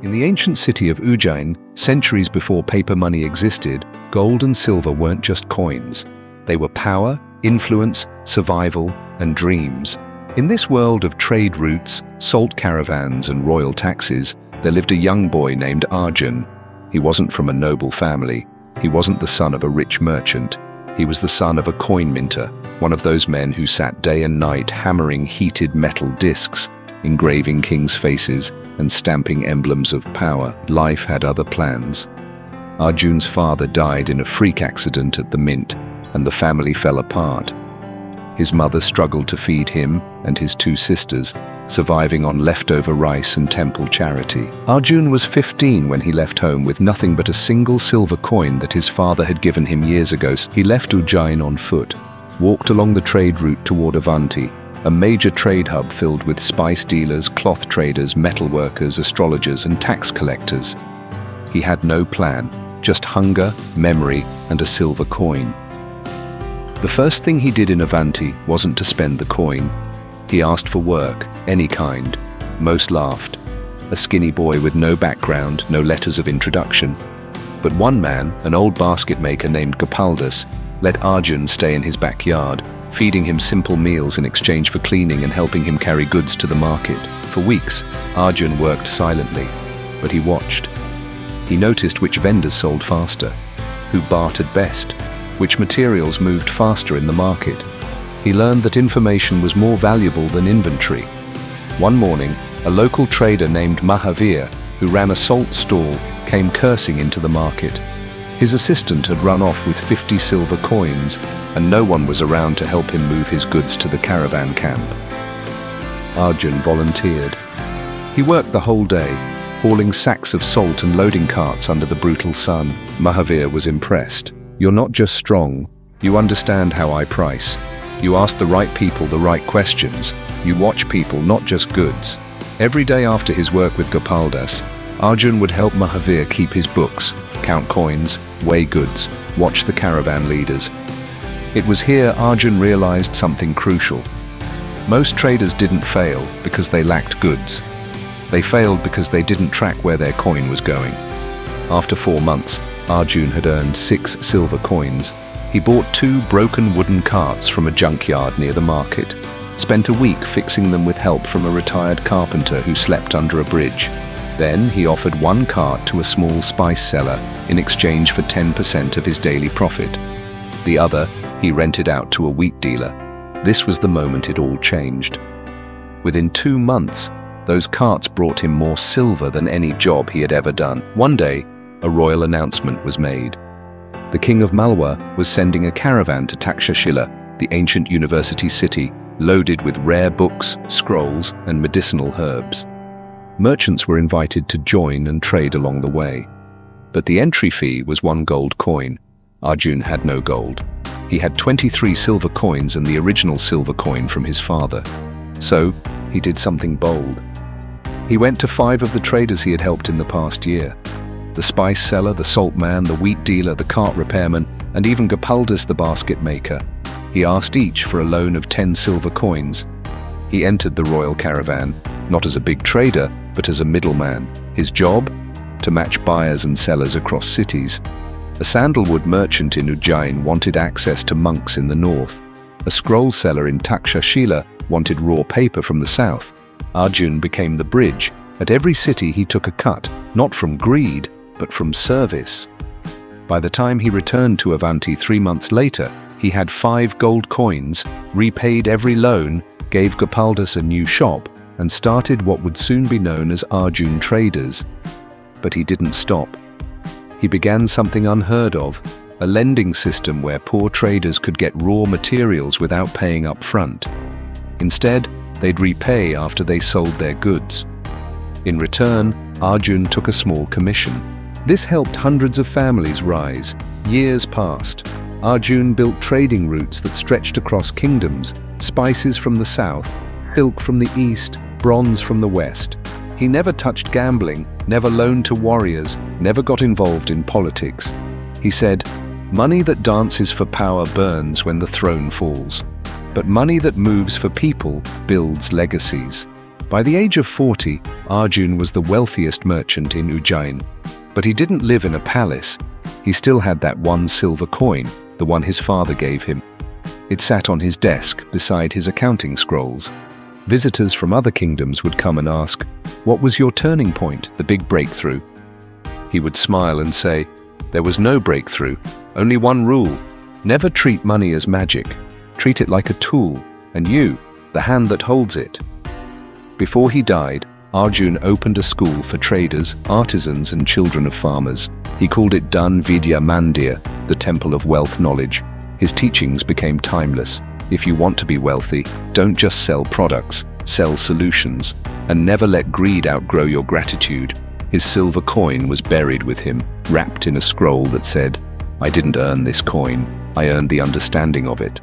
In the ancient city of Ujjain, centuries before paper money existed, gold and silver weren't just coins. They were power, influence, survival, and dreams. In this world of trade routes, salt caravans, and royal taxes, there lived a young boy named Arjun. He wasn't from a noble family. He wasn't the son of a rich merchant. He was the son of a coin minter, one of those men who sat day and night hammering heated metal discs, engraving kings' faces, and stamping emblems of power. Life had other plans. Arjun's father died in a freak accident at the mint, and the family fell apart. His mother struggled to feed him and his two sisters, surviving on leftover rice and temple charity. Arjun was 15 when he left home with nothing but a single silver coin that his father had given him years ago. He left Ujjain on foot, walked along the trade route toward Avanti, a major trade hub filled with spice dealers, cloth traders, metal workers, astrologers, and tax collectors. He had no plan, just hunger, memory, and a silver coin. The first thing he did in Avanti wasn't to spend the coin. He asked for work, any kind. Most laughed. A skinny boy with no background, no letters of introduction. But one man, an old basket maker named Gopaldas, let Arjun stay in his backyard, feeding him simple meals in exchange for cleaning and helping him carry goods to the market. For weeks, Arjun worked silently, but he watched. He noticed which vendors sold faster, who bartered best, which materials moved faster in the market. He learned that information was more valuable than inventory. One morning, a local trader named Mahavir, who ran a salt stall, came cursing into the market. His assistant had run off with 50 silver coins, and no one was around to help him move his goods to the caravan camp. Arjun volunteered. He worked the whole day, hauling sacks of salt and loading carts under the brutal sun. Mahavir was impressed. "You're not just strong, you understand how I price. You ask the right people the right questions. You watch people, not just goods." Every day after his work with Gopaldas, Arjun would help Mahavir keep his books, count coins, weigh goods, watch the caravan leaders. It was here Arjun realized something crucial. Most traders didn't fail because they lacked goods. They failed because they didn't track where their coin was going. After 4 months, Arjun had earned 6 silver coins. He bought 2 broken wooden carts from a junkyard near the market, spent a week fixing them with help from a retired carpenter who slept under a bridge. Then he offered 1 cart to a small spice seller in exchange for 10% of his daily profit. The other he rented out to a wheat dealer. This was the moment it all changed. Within 2 months, those carts brought him more silver than any job he had ever done. One day, a royal announcement was made. The king of Malwa was sending a caravan to Takshashila, the ancient university city, loaded with rare books, scrolls, and medicinal herbs. Merchants were invited to join and trade along the way. But the entry fee was 1 gold coin. Arjun had no gold. He had 23 silver coins and the original silver coin from his father. So, he did something bold. He went to 5 of the traders he had helped in the past year. The spice seller, the salt man, the wheat dealer, the cart repairman, and even Gopaldas the basket maker. He asked each for a loan of 10 silver coins. He entered the royal caravan, not as a big trader, but as a middleman. His job? To match buyers and sellers across cities. A sandalwood merchant in Ujjain wanted access to monks in the north. A scroll seller in Takshashila wanted raw paper from the south. Arjun became the bridge. At every city he took a cut, not from greed, but from service. By the time he returned to Avanti 3 months later, he had 5 gold coins, repaid every loan, gave Gopaldas a new shop, and started what would soon be known as Arjun Traders. But he didn't stop. He began something unheard of, a lending system where poor traders could get raw materials without paying up front. Instead, they'd repay after they sold their goods. In return, Arjun took a small commission. This helped hundreds of families rise. Years passed. Arjun built trading routes that stretched across kingdoms, spices from the south, silk from the east, bronze from the west. He never touched gambling, never loaned to warriors, never got involved in politics. He said, "Money that dances for power burns when the throne falls. But money that moves for people builds legacies." By the age of 40, Arjun was the wealthiest merchant in Ujjain. But he didn't live in a palace. He still had that one silver coin, the one his father gave him. It sat on his desk beside his accounting scrolls. Visitors from other kingdoms would come and ask, "What was your turning point, the big breakthrough?" He would smile and say, "There was no breakthrough, only one rule. Never treat money as magic. Treat it like a tool, and you, the hand that holds it." Before he died, Arjun opened a school for traders, artisans, and children of farmers. He called it Dhan Vidya Mandir, the temple of wealth knowledge. His teachings became timeless. If you want to be wealthy, don't just sell products, sell solutions, and never let greed outgrow your gratitude. His silver coin was buried with him, wrapped in a scroll that said, "I didn't earn this coin, I earned the understanding of it."